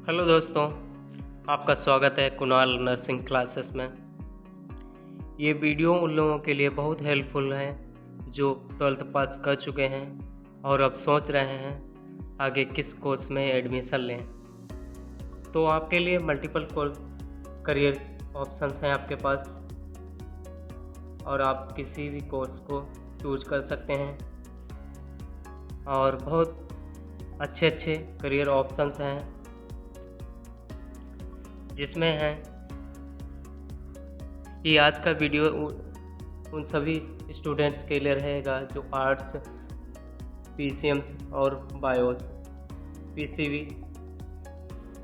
Hello दोस्तों, आपका स्वागत है कुणाल नर्सिंग क्लासेस में। ये वीडियो उन लोगों के लिए बहुत हेल्पफुल है जो 12th पास कर चुके हैं और अब सोच रहे हैं आगे किस कोर्स में एडमिशन लें। तो आपके लिए मल्टीपल कोर्स करियर ऑप्शंस हैं आपके पास और आप किसी भी कोर्स को चूज कर सकते हैं और बहुत अच्छे करियर ऑप्शंस हैं जिसमें है कि आज का वीडियो उन सभी स्टूडेंट्स के लिए रहेगा जो आर्ट्स, पीसीएम और बायोस, पीसीबी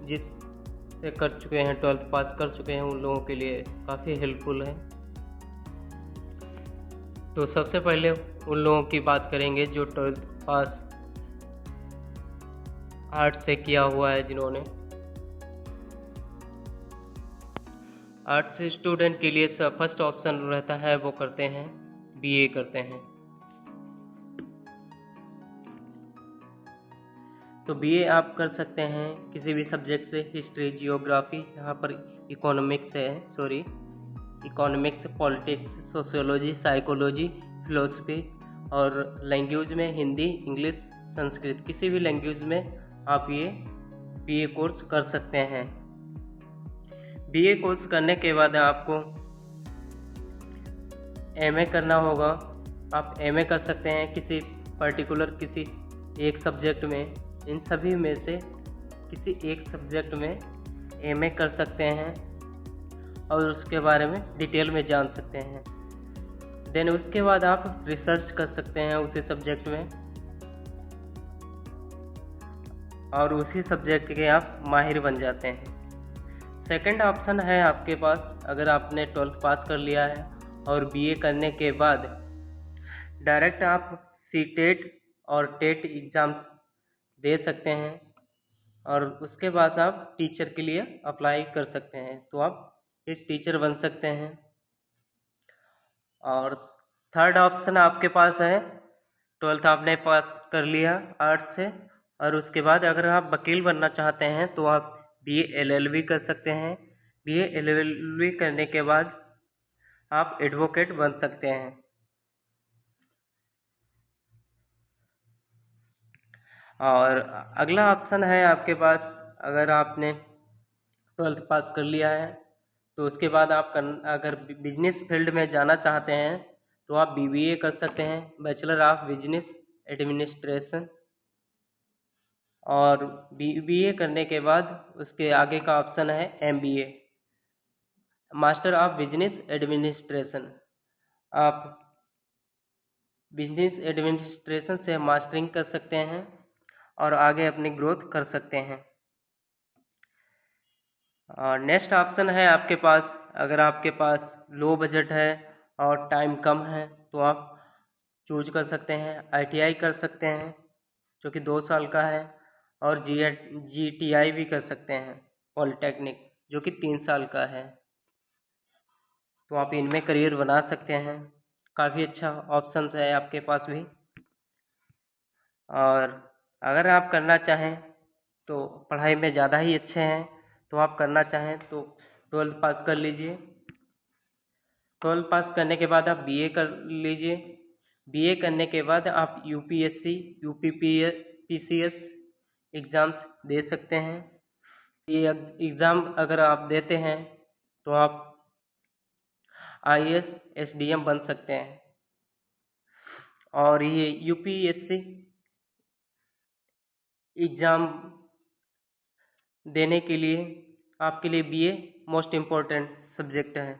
जिससे कर चुके हैं, 12th पास कर चुके हैं, उन लोगों के लिए काफ़ी हेल्पफुल है। तो सबसे पहले उन लोगों की बात करेंगे जो 12th पास आर्ट्स से किया हुआ है। जिन्होंने आर्ट्स स्टूडेंट के लिए फर्स्ट ऑप्शन रहता है वो करते हैं बीए करते हैं। तो बीए आप कर सकते हैं किसी भी सब्जेक्ट से, हिस्ट्री, जियोग्राफी, यहाँ पर इकोनॉमिक्स है, economics, politics, sociology, psychology, philosophy और लैंग्वेज में हिंदी, इंग्लिश, संस्कृत, किसी भी लैंग्वेज में आप ये बीए कोर्स कर सकते हैं। बीए कोर्स करने के बाद आपको एमए करना होगा। आप एमए कर सकते हैं किसी पर्टिकुलर किसी एक सब्जेक्ट में, इन सभी में से किसी एक सब्जेक्ट में एमए कर सकते हैं और उसके बारे में डिटेल में जान सकते हैं। देन उसके बाद आप रिसर्च कर सकते हैं उसी सब्जेक्ट में और उसी सब्जेक्ट के आप माहिर बन जाते हैं। सेकंड ऑप्शन है आपके पास, अगर आपने 12th पास कर लिया है और बीए करने के बाद डायरेक्ट आप सीटेट और टेट एग्ज़ाम दे सकते हैं और उसके बाद आप टीचर के लिए अप्लाई कर सकते हैं, तो आप एक टीचर बन सकते हैं। और थर्ड ऑप्शन आपके पास है, 12th आपने पास कर लिया आर्ट्स से और उसके बाद अगर आप वकील बनना चाहते हैं तो आप बीए एलएलबी कर सकते हैं। बीए एलएलबी करने के बाद आप एडवोकेट बन सकते हैं। और अगला ऑप्शन है आपके पास, अगर आपने 12th पास कर लिया है तो उसके बाद आप अगर बिजनेस फील्ड में जाना चाहते हैं तो आप बीबीए कर सकते हैं, बैचलर ऑफ बिजनेस एडमिनिस्ट्रेशन। और बीबीए करने के बाद उसके आगे का ऑप्शन है MBA, master of business administration. आप बिजनेस एडमिनिस्ट्रेशन से मास्टरिंग कर सकते हैं और आगे अपनी ग्रोथ कर सकते हैं। नेक्स्ट ऑप्शन है आपके पास, अगर आपके पास लो बजट है और टाइम कम है तो आप चूज कर सकते हैं आईटीआई कर सकते हैं जो कि 2 साल का है और जीटीआई भी कर सकते हैं पॉलिटेक्निक जो कि 3 साल का है। तो आप इनमें करियर बना सकते हैं, काफ़ी अच्छा ऑप्शन है आपके पास भी। और अगर आप करना चाहें तो पढ़ाई में ज़्यादा ही अच्छे हैं तो आप करना चाहें तो 12th पास कर लीजिए। 12th पास करने के बाद आप बीए कर लीजिए। बीए करने के बाद आप यूपीएससी, पीसीएस एग्ज़ाम्स दे सकते हैं। ये एग्ज़ाम अगर आप देते हैं तो आप आईएएस, एसडीएम बन सकते हैं। और ये यूपीएससी एग्ज़ाम देने के लिए आपके लिए बीए मोस्ट इम्पोर्टेंट सब्जेक्ट है।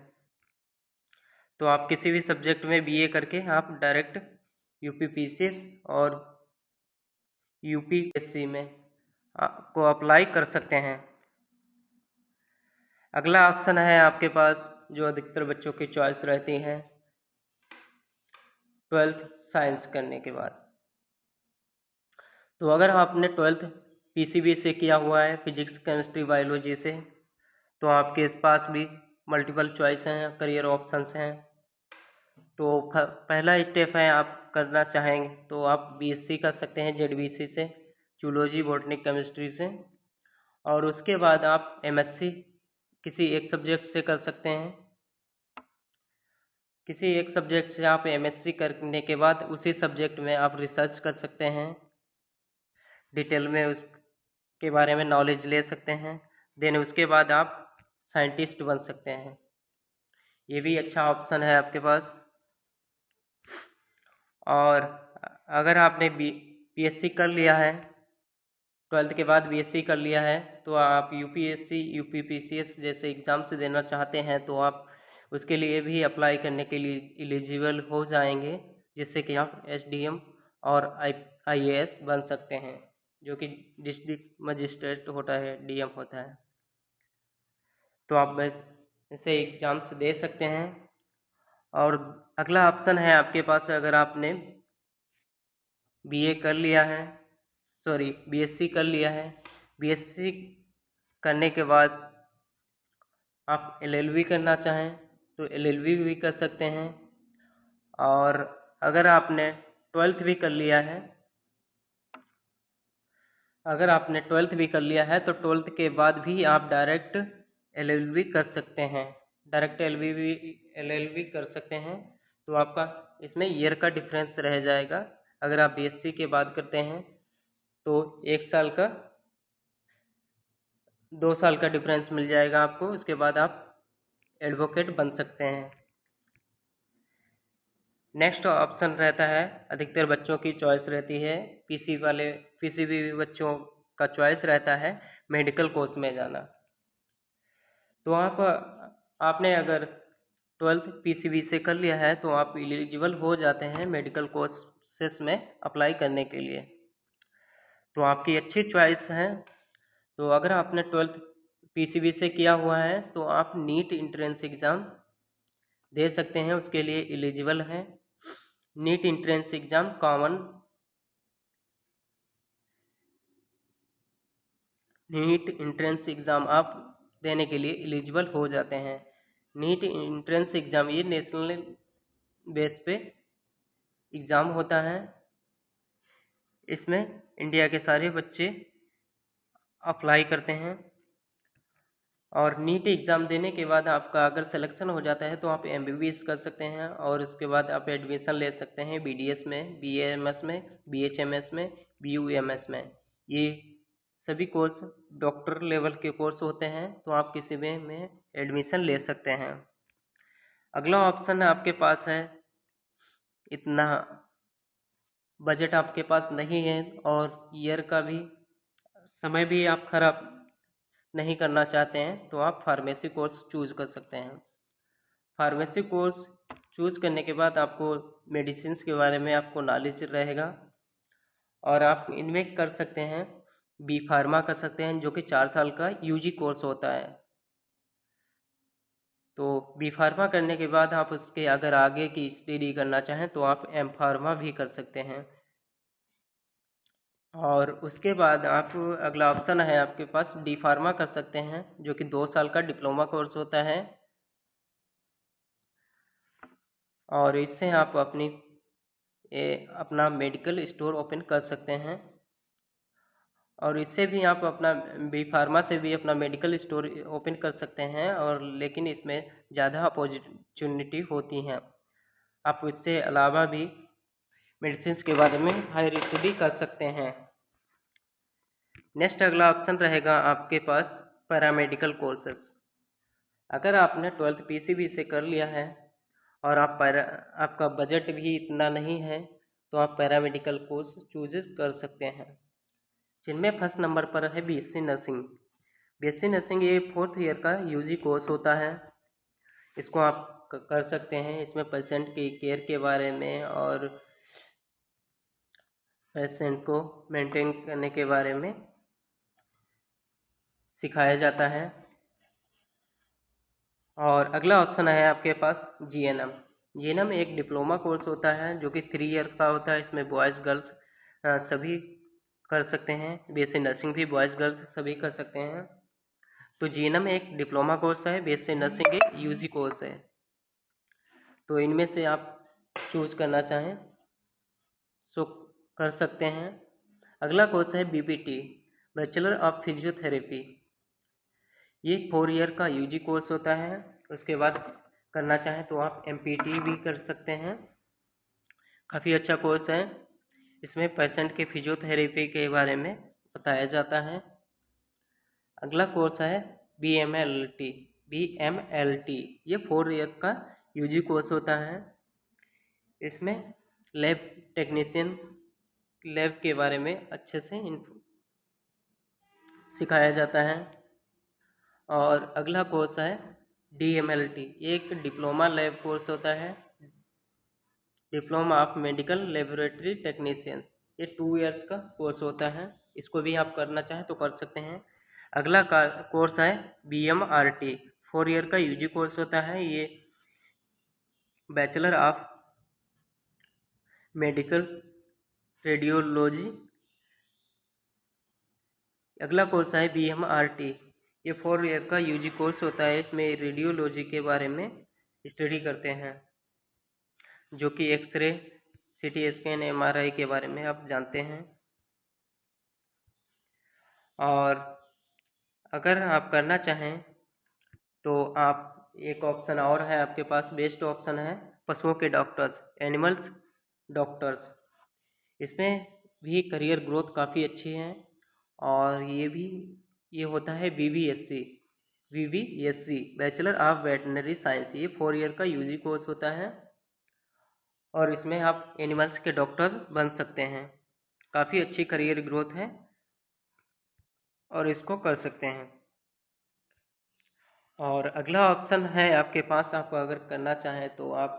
तो आप किसी भी सब्जेक्ट में बीए करके आप डायरेक्ट यूपीपीसीएस और यूपीएससी में को अप्लाई कर सकते हैं। अगला ऑप्शन है आपके पास जो अधिकतर बच्चों की चॉइस रहती है 12th साइंस करने के बाद। तो अगर आपने 12th पीसीबी से किया हुआ है, फिजिक्स, केमिस्ट्री, बायोलॉजी से, तो आपके पास भी मल्टीपल चॉइस हैं, करियर ऑप्शंस हैं। तो पहला स्टेप है, आप करना चाहेंगे तो आप बीएससी कर सकते हैं जेडबीसी से, जूलॉजी, बॉटनी, केमिस्ट्री से। और उसके बाद आप एमएससी किसी एक सब्जेक्ट से कर सकते हैं। किसी एक सब्जेक्ट से आप एमएससी करने के बाद उसी सब्जेक्ट में आप रिसर्च कर सकते हैं, डिटेल में उसके बारे में नॉलेज ले सकते हैं। देन उसके बाद आप साइंटिस्ट बन सकते हैं। ये भी अच्छा ऑप्शन है आपके पास। और अगर आपने बीएससी कर लिया है, 12th के बाद बीएससी कर लिया है, तो आप यूपीएससी यूपीपीसीएस जैसे एग्जाम्स देना चाहते हैं तो आप उसके लिए भी अप्लाई करने के लिए एलिजिबल हो जाएंगे, जिससे कि आप एसडीएम और आईएएस बन सकते हैं, जो कि डिस्ट्रिक्ट मजिस्ट्रेट होता है, डीएम होता है। तो आप ऐसे एग्जाम्स दे सकते हैं। और अगला ऑप्शन है आपके पास, अगर आपने बीए कर लिया है, सॉरी बीएससी कर लिया है, बीएससी करने के बाद आप एलएलबी करना चाहें तो एलएलबी भी कर सकते हैं। और अगर आपने 12th भी कर लिया है, अगर आपने 12th भी कर लिया है तो 12th के बाद भी आप डायरेक्ट एलएलबी कर सकते हैं, डायरेक्ट एलएलबी कर सकते हैं। तो आपका इसमें ईयर का डिफरेंस रह जाएगा। अगर आप बीएससी के बाद करते हैं तो 1 साल का 2 साल का डिफरेंस मिल जाएगा आपको। उसके बाद आप एडवोकेट बन सकते हैं। नेक्स्ट ऑप्शन रहता है, अधिकतर बच्चों की चॉइस रहती है, पीसीबी बच्चों का चॉइस रहता है मेडिकल कोर्स में जाना। तो आपने अगर 12th पीसीबी से कर लिया है तो आप एलिजिबल हो जाते हैं मेडिकल कोर्सेस में अप्लाई करने के लिए। तो आपकी अच्छी चॉइस है। तो अगर आपने 12th पीसीबी से किया हुआ है तो आप नीट एंट्रेंस एग्ज़ाम दे सकते हैं, उसके लिए एलिजिबल हैं। NEET entrance exam NEET entrance exam आप देने के लिए एलिजिबल हो जाते हैं। नीट एंट्रेंस एग्ज़ाम ये नेशनल बेस पे एग्ज़ाम होता है। इसमें इंडिया के सारे बच्चे अप्लाई करते हैं। और नीट एग्ज़ाम देने के बाद आपका अगर सिलेक्शन हो जाता है तो आप एमबीबीएस कर सकते हैं, और उसके बाद आप एडमिशन ले सकते हैं बीडीएस में, बीएएमएस में, बीएचएमएस में, बीयूएमएस में। ये सभी कोर्स डॉक्टर लेवल के कोर्स होते हैं, तो आप किसी में एडमिशन ले सकते हैं। अगला ऑप्शन आपके पास है, इतना बजट आपके पास नहीं है और ईयर का भी समय भी आप खराब नहीं करना चाहते हैं, तो आप फार्मेसी कोर्स चूज कर सकते हैं। फार्मेसी कोर्स चूज करने के बाद आपको मेडिसिन के बारे में आपको नॉलेज रहेगा, और आप इनमें कर सकते हैं बी फार्मा कर सकते हैं, जो कि 4 साल का यूजी कोर्स होता है। तो बी फार्मा करने के बाद आप उसके अगर आगे की स्टडी करना चाहें तो आप एम फार्मा भी कर सकते हैं। और उसके बाद आप अगला ऑप्शन है आपके पास डी फार्मा कर सकते हैं, जो कि 2 साल का डिप्लोमा कोर्स होता है। और इससे आप अपना मेडिकल स्टोर ओपन कर सकते हैं, और इससे भी आप अपना बी फार्मा से भी अपना मेडिकल स्टोर ओपन कर सकते हैं, और लेकिन इसमें ज़्यादा अपॉर्चुनिटी होती हैं। आप इससे अलावा भी मेडिसिन के बारे में हायर स्टडी कर सकते हैं। नेक्स्ट अगला ऑप्शन रहेगा आपके पास पैरामेडिकल कोर्सेस। अगर आपने 12th पीसीबी से कर लिया है और आपका बजट भी इतना नहीं है, तो आप पैरामेडिकल कोर्स चूज कर सकते हैं, जिनमें फर्स्ट नंबर पर है बीएससी नर्सिंग। बीएससी नर्सिंग ये 4th ईयर का यूजी कोर्स होता है। इसको आप कर सकते हैं। इसमें पेशेंट की केयर के बारे में और पेशेंट को मेंटेन करने के बारे में सिखाया जाता है। और अगला ऑप्शन है आपके पास जीएनएम। जीएनएम एक डिप्लोमा कोर्स होता है, जो कि 3 ईयर का होता है। इसमें बॉयज़ गर्ल्स सभी कर सकते हैं। बीएससी नर्सिंग भी बॉयज़ गर्ल्स सभी कर सकते हैं। तो जीएनएम एक डिप्लोमा कोर्स है, बीएससी नर्सिंग एक यूजी कोर्स है। तो इनमें से आप चूज करना चाहें सो कर सकते हैं। अगला कोर्स है बीपीटी, बैचलर ऑफ फिजियोथेरेपी। ये 4 ईयर का यूजी कोर्स होता है। उसके बाद करना चाहें तो आप एमपीटी भी कर सकते हैं। काफ़ी अच्छा कोर्स है। इसमें पेशेंट के फिजियोथेरेपी के बारे में बताया जाता है। अगला कोर्स है बीएमएलटी। ये 4 ईयर का यूजी कोर्स होता है। इसमें लैब टेक्नीशियन लैब के बारे में अच्छे से सिखाया जाता है। और अगला कोर्स है डीएमएलटी। ये एक डिप्लोमा लैब कोर्स होता है, diploma of medical laboratory technician. ये 2 ईयर्स का कोर्स होता है। इसको भी आप करना चाहें तो कर सकते हैं। अगला कोर्स है बीएमआरटी। 4 ईयर का यूजी कोर्स होता है। ये बैचलर ऑफ मेडिकल रेडियोलॉजी। अगला कोर्स है बीएमआरटी। ये 4 ईयर का यूजी कोर्स होता है। इसमें रेडियोलॉजी के बारे में स्टडी करते हैं, जो कि एक्सरे, सीटी स्कैन, एमआरआई के बारे में आप जानते हैं। और अगर आप करना चाहें तो आप एक ऑप्शन और है आपके पास, बेस्ट ऑप्शन है पशुओं के डॉक्टर्स, एनिमल्स डॉक्टर्स। इसमें भी करियर ग्रोथ काफ़ी अच्छी है। और ये होता है वीवीएससी बैचलर ऑफ वेटनरी साइंस। ये 4 ईयर का यूजी कोर्स होता है और इसमें आप एनिमल्स के डॉक्टर बन सकते हैं। काफ़ी अच्छी करियर ग्रोथ है और इसको कर सकते हैं। और अगला ऑप्शन है आपके पास, आप अगर करना चाहें तो आप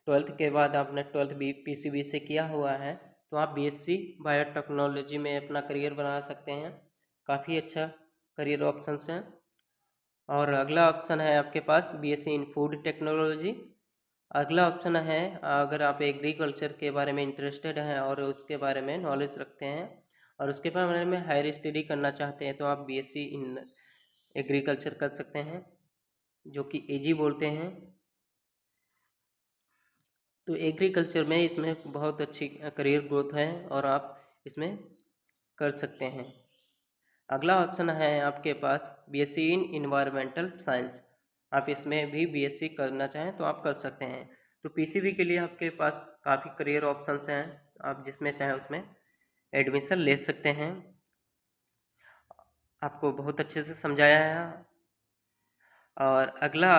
12th के बाद आपने 12th बी पीसीबी से किया हुआ है तो आप बीएससी बायोटेक्नोलॉजी में अपना करियर बना सकते हैं। काफ़ी अच्छा करियर ऑप्शंस हैं। और अगला ऑप्शन है आपके पास बीएससी इन फूड टेक्नोलॉजी। अगला ऑप्शन है, अगर आप एग्रीकल्चर के बारे में इंटरेस्टेड हैं और उसके बारे में नॉलेज रखते हैं और उसके बारे में हायर स्टडी करना चाहते हैं तो आप बीएससी इन एग्रीकल्चर कर सकते हैं, जो कि एजी बोलते हैं। तो एग्रीकल्चर में इसमें बहुत अच्छी करियर ग्रोथ है और आप इसमें कर सकते हैं। अगला ऑप्शन है आपके पास बीएससी इन इन्वायरमेंटल साइंस। आप इसमें भी बीएससी करना चाहें तो आप कर सकते हैं। तो पीसीबी के लिए आपके पास काफ़ी करियर ऑप्शंस हैं, आप जिसमें चाहें उसमें एडमिशन ले सकते हैं। आपको बहुत अच्छे से समझाया है। और अगला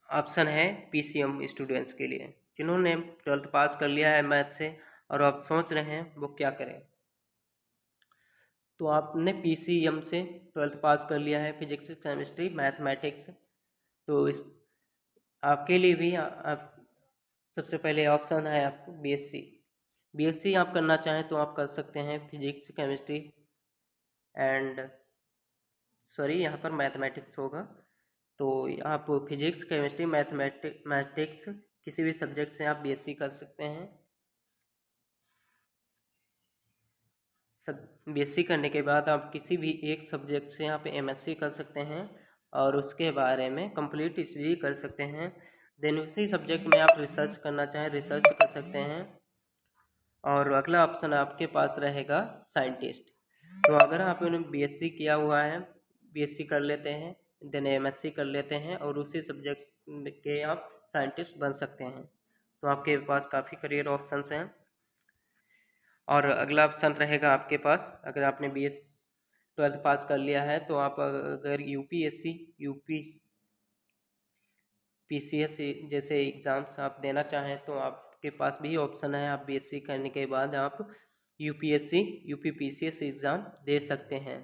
ऑप्शन है पीसीएम स्टूडेंट्स के लिए, जिन्होंने 12th पास कर लिया है मैथ से और आप सोच रहे हैं वो क्या करें। तो आपने पीसीएम से 12th पास कर लिया है, फिजिक्स, केमिस्ट्री, मैथमेटिक्स। तो इस आपके लिए भी आप सबसे पहले ऑप्शन है आपको बीएससी आप करना चाहें तो आप कर सकते हैं फिजिक्स, केमिस्ट्री एंड सॉरी यहाँ पर मैथमेटिक्स होगा। तो आप फिजिक्स, केमिस्ट्री, मैथमेटिक्स किसी भी सब्जेक्ट से आप बीएससी कर सकते हैं। बीएससी करने के बाद आप किसी भी एक सब्जेक्ट से आप एमएससी कर सकते हैं और उसके बारे में कंप्लीट स्टडी कर सकते हैं। देन उसी सब्जेक्ट में आप रिसर्च करना चाहें रिसर्च कर सकते हैं। और अगला ऑप्शन आपके पास रहेगा साइंटिस्ट। तो अगर आपने बीएससी किया हुआ है, बीएससी कर लेते हैं, देन एमएससी कर लेते हैं और उसी सब्जेक्ट के आप साइंटिस्ट बन सकते हैं। तो आपके पास काफ़ी करियर ऑप्शंस हैं। और अगला ऑप्शन रहेगा आपके पास, अगर आपने 12th पास कर लिया है तो आप अगर यूपीएससी, पीसीएस जैसे एग्ज़ाम्स आप देना चाहें तो आपके पास भी ऑप्शन है। आप बीएससी करने के बाद आप यूपीएससी, यूपीपीसीएस एग्ज़ाम दे सकते हैं,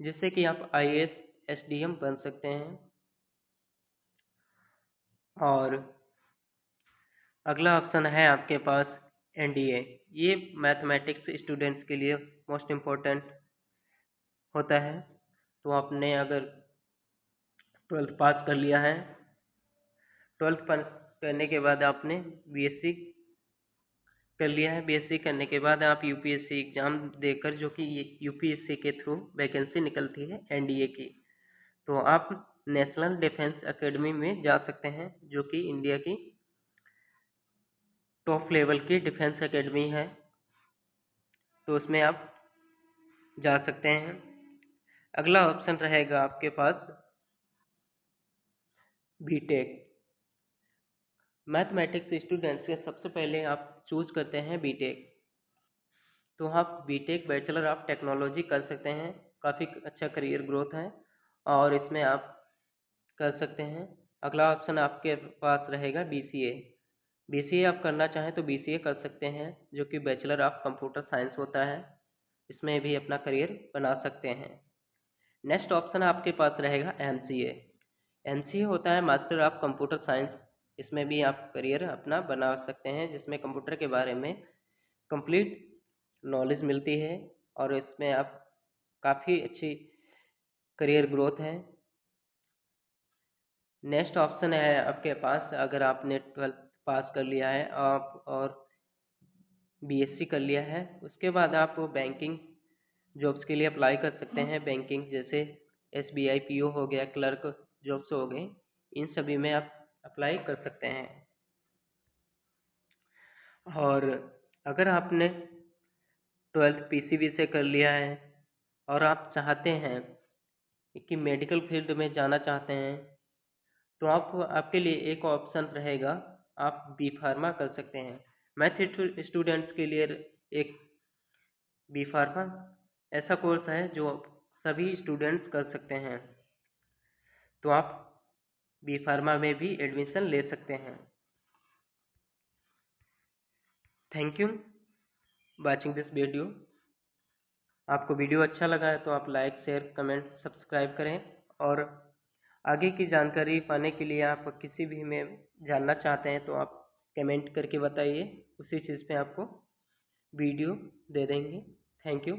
जिससे कि आप आईएएस, एसडीएम बन सकते हैं। और अगला ऑप्शन है आपके पास एनडीए। ये मैथमेटिक्स स्टूडेंट्स के लिए मोस्ट इम्पोर्टेंट होता है। तो आपने अगर 12th पास कर लिया है, 12th पास करने के बाद आपने बीएससी कर लिया है, बीएससी करने के बाद आप यूपीएससी एग्ज़ाम देकर, जो कि यूपीएससी के थ्रू वैकेंसी निकलती है एनडीए की, तो आप नेशनल डिफेंस एकेडमी में जा सकते हैं, जो कि इंडिया की टॉप लेवल की डिफेंस एकेडमी है। तो उसमें आप जा सकते हैं। अगला ऑप्शन रहेगा आपके पास बीटेक। मैथमेटिक्स स्टूडेंट्स के सबसे पहले आप चूज करते हैं बीटेक, तो आप बीटेक बैचलर ऑफ टेक्नोलॉजी कर सकते हैं। काफ़ी अच्छा करियर ग्रोथ है और इसमें आप कर सकते हैं। अगला ऑप्शन आपके पास रहेगा बीसीए। बीसीए आप करना चाहें तो बीसीए कर सकते हैं, जो कि बैचलर ऑफ कंप्यूटर साइंस होता है। इसमें भी अपना करियर बना सकते हैं। नेक्स्ट ऑप्शन आपके पास रहेगा एमसीए। एमसीए होता है मास्टर ऑफ कंप्यूटर साइंस। इसमें भी आप करियर अपना बना सकते हैं, जिसमें कंप्यूटर के बारे में कंप्लीट नॉलेज मिलती है और इसमें आप काफ़ी अच्छी करियर ग्रोथ है। नेक्स्ट ऑप्शन है आपके पास, अगर आपने 12th पास कर लिया है आप और बीएससी कर लिया है, उसके बाद आप बैंकिंग जॉब्स के लिए अप्लाई कर सकते हैं। बैंकिंग जैसे एसबीआई पीओ हो गया, क्लर्क जॉब्स हो गए, इन सभी में आप अप्लाई कर सकते हैं। और अगर आपने 12th पीसीबी से कर लिया है और आप चाहते हैं कि मेडिकल फील्ड में जाना चाहते हैं, तो आपके लिए एक ऑप्शन रहेगा, आप बी फार्मा कर सकते हैं। मैथ स्टूडेंट्स के लिए एक बी फार्मा ऐसा कोर्स है जो सभी स्टूडेंट्स कर सकते हैं, तो आप बी फार्मा में भी एडमिशन ले सकते हैं। Thank you watching this video. आपको वीडियो अच्छा लगा है तो आप लाइक शेयर कमेंट सब्सक्राइब करें, और आगे की जानकारी पाने के लिए आप किसी भी में जानना चाहते हैं तो आप कमेंट करके बताइए, उसी चीज़ पे आपको वीडियो दे देंगे। Thank you.